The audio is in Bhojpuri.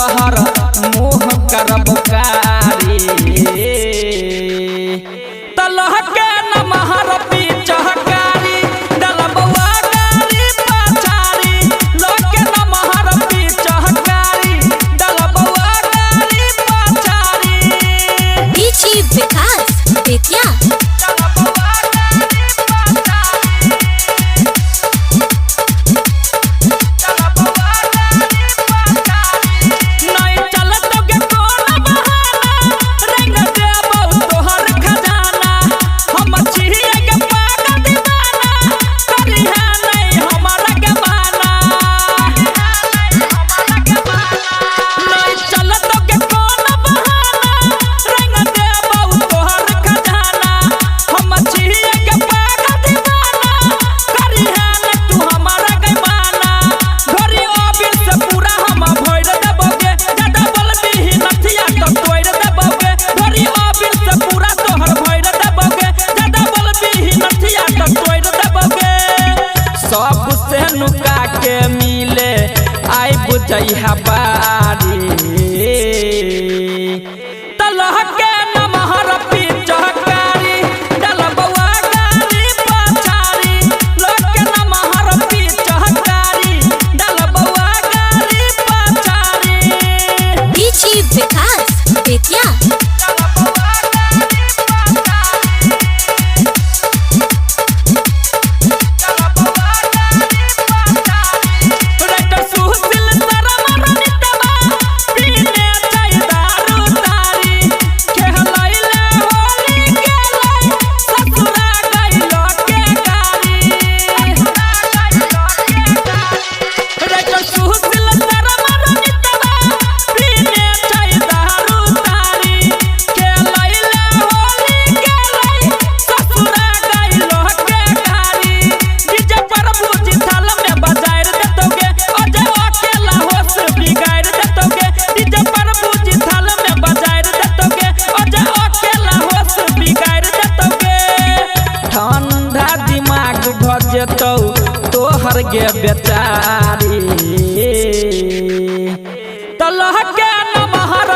तोहर मुँह करब कारी तलह के नमहर पिचकारी डलबुआ गारी पछारी लोग के नमहर पिचकारी डलबुआ गारी पछारी डीजे विकास बेतिया सबसे नुका के मिले आई बुझैहा बारी तलह के नमहर पिचकारी डलबुआ गारी पछारी लोग के नमहर पिचकारी डलबुआ गारी पछारी डीजे विकास बेतिया ठंडा दिमाग भजतौ तोहर गे बेचारी तलह के नमहर